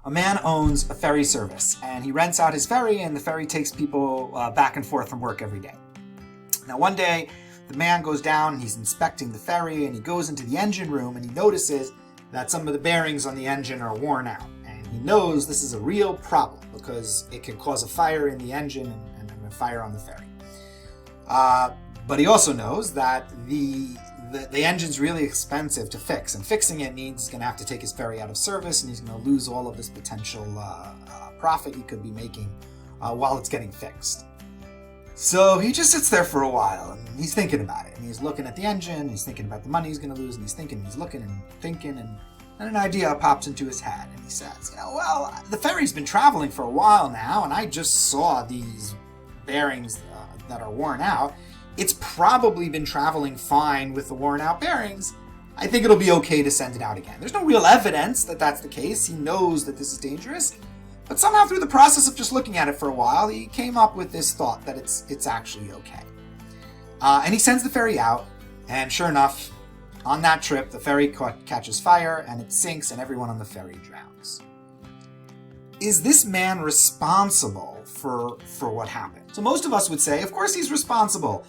A man owns a ferry service, and he rents out his ferry, and the ferry takes people back and forth from work every day. Now, one day, the man goes down, and he's inspecting the ferry, and he goes into the engine room, and he notices that some of the bearings on the engine are worn out. And he knows this is a real problem because it can cause a fire in the engine and a fire on the ferry. But he also knows that the engine's really expensive to fix, and fixing it means he's going to have to take his ferry out of service, and he's going to lose all of this potential profit he could be making while it's getting fixed. So he just sits there for a while, and he's thinking about it, and he's looking at the engine, he's thinking about the money he's going to lose, and he's looking and thinking, and an idea pops into his head, and he says, well, the ferry's been traveling for a while now, and I just saw these bearings that are worn out. It's probably been traveling fine with the worn out bearings. I think it'll be okay to send it out again. There's no real evidence that that's the case. He knows that this is dangerous, but somehow through the process of just looking at it for a while, he came up with this thought that it's actually okay. And he sends the ferry out, and sure enough, on that trip, the ferry catches fire, and it sinks, and everyone on the ferry drowns. Is this man responsible for what happened? So most of us would say, of course he's responsible.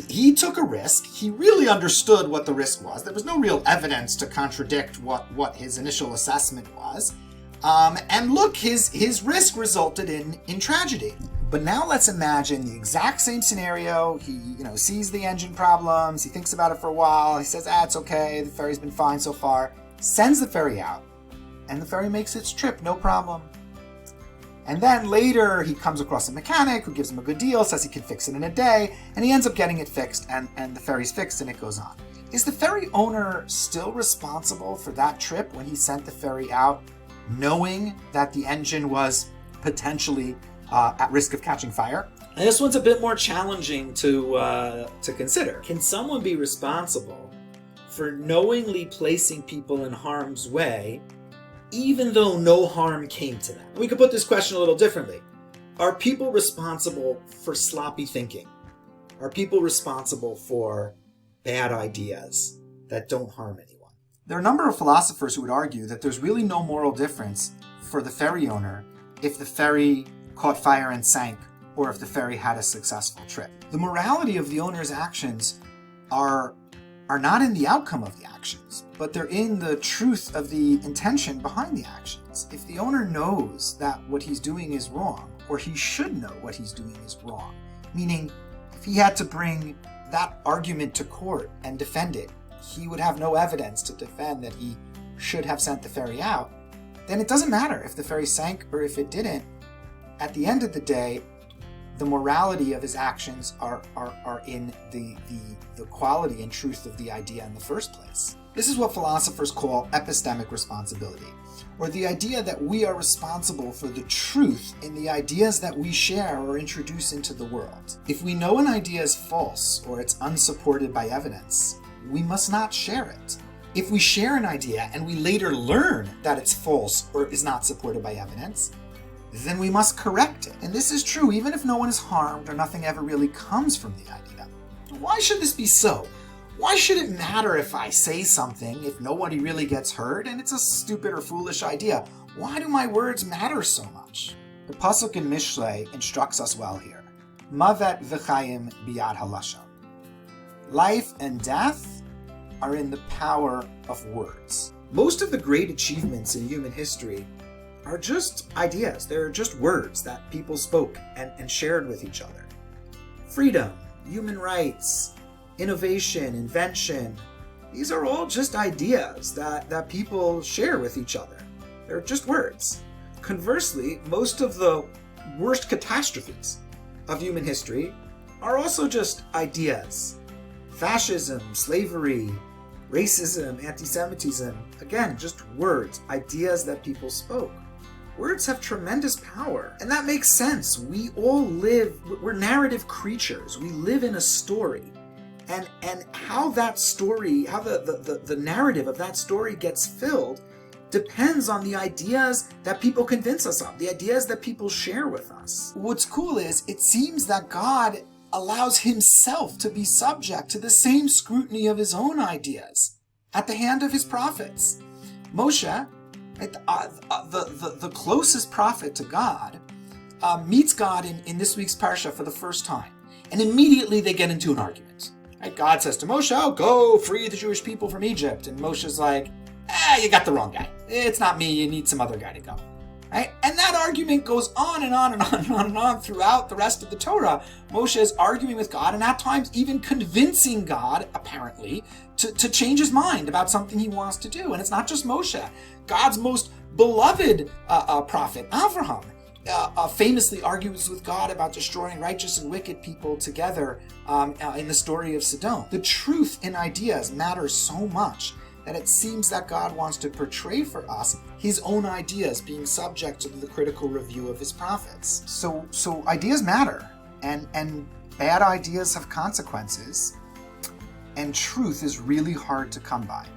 He took a risk. He really understood what the risk was. There was no real evidence to contradict what his initial assessment was. And look, his risk resulted in tragedy. But now let's imagine the exact same scenario. He sees the engine problems. He thinks about it for a while. He says, it's okay. The ferry's been fine so far. Sends the ferry out. And the ferry makes its trip, no problem. And then later he comes across a mechanic who gives him a good deal, says he can fix it in a day, and he ends up getting it fixed, and the ferry's fixed and it goes on. Is the ferry owner still responsible for that trip when he sent the ferry out, knowing that the engine was potentially at risk of catching fire? And this one's a bit more challenging to consider. Can someone be responsible for knowingly placing people in harm's way even though no harm came to them? We could put this question a little differently. Are people responsible for sloppy thinking? Are people responsible for bad ideas that don't harm anyone? There are a number of philosophers who would argue that there's really no moral difference for the ferry owner if the ferry caught fire and sank, or if the ferry had a successful trip. The morality of the owner's actions are not in the outcome of the actions, but they're in the truth of the intention behind the actions. If the owner knows that what he's doing is wrong, or he should know what he's doing is wrong, meaning if he had to bring that argument to court and defend it, he would have no evidence to defend that he should have sent the ferry out, then it doesn't matter if the ferry sank or if it didn't. At the end of the day, the morality of his actions are in the quality and truth of the idea in the first place. This is what philosophers call epistemic responsibility, or the idea that we are responsible for the truth in the ideas that we share or introduce into the world. If we know an idea is false or it's unsupported by evidence, we must not share it. If we share an idea and we later learn that it's false or is not supported by evidence, then we must correct it. And this is true even if no one is harmed or nothing ever really comes from the idea. Why should this be so? Why should it matter if I say something if nobody really gets hurt and it's a stupid or foolish idea? Why do my words matter so much? The pasuk in Mishlei instructs us well here. Mavet v'chayim biyad halashon. Life and death are in the power of words. Most of the great achievements in human history are just ideas. They're just words that people spoke and shared with each other. Freedom, human rights, innovation, invention, these are all just ideas that people share with each other. They're just words. Conversely, most of the worst catastrophes of human history are also just ideas. Fascism, slavery, racism, anti-Semitism, again, just words, ideas that people spoke. Words have tremendous power, and that makes sense. We all we're narrative creatures. We live in a story. And how that story, how the narrative of that story gets filled depends on the ideas that people convince us of, the ideas that people share with us. What's cool is it seems that God allows himself to be subject to the same scrutiny of his own ideas at the hand of his prophets. Moshe Right? The closest prophet to God meets God in this week's Parsha for the first time. And immediately they get into an argument. Right? God says to Moshe, oh, go free the Jewish people from Egypt. And Moshe's like, you got the wrong guy. It's not me. You need some other guy to go. Right? And that argument goes on and on and on and on and on throughout the rest of the Torah. Moshe is arguing with God and at times even convincing God, apparently, to change his mind about something he wants to do. And it's not just Moshe. God's most beloved prophet, Avraham, famously argues with God about destroying righteous and wicked people together in the story of Sodom. The truth in ideas matters so much that it seems that God wants to portray for us his own ideas being subject to the critical review of his prophets. So ideas matter, and bad ideas have consequences, and truth is really hard to come by.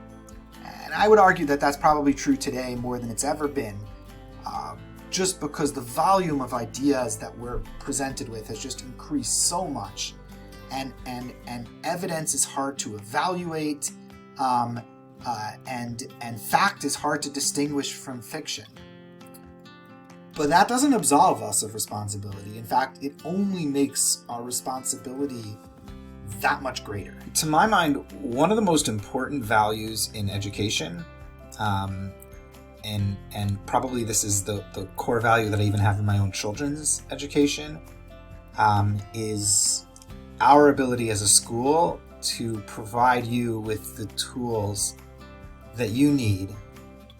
And I would argue that that's probably true today more than it's ever been, just because the volume of ideas that we're presented with has just increased so much, and evidence is hard to evaluate, and fact is hard to distinguish from fiction. But that doesn't absolve us of responsibility. In fact, it only makes our responsibility that much greater. To my mind, one of the most important values in education, and probably this is the core value that I even have in my own children's education, is our ability as a school to provide you with the tools that you need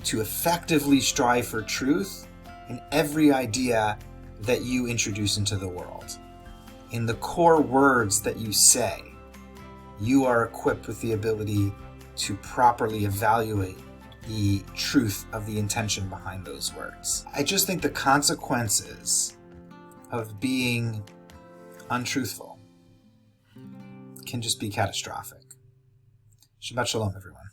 to effectively strive for truth in every idea that you introduce into the world. In the core words that you say, you are equipped with the ability to properly evaluate the truth of the intention behind those words. I just think the consequences of being untruthful can just be catastrophic. Shabbat Shalom, everyone.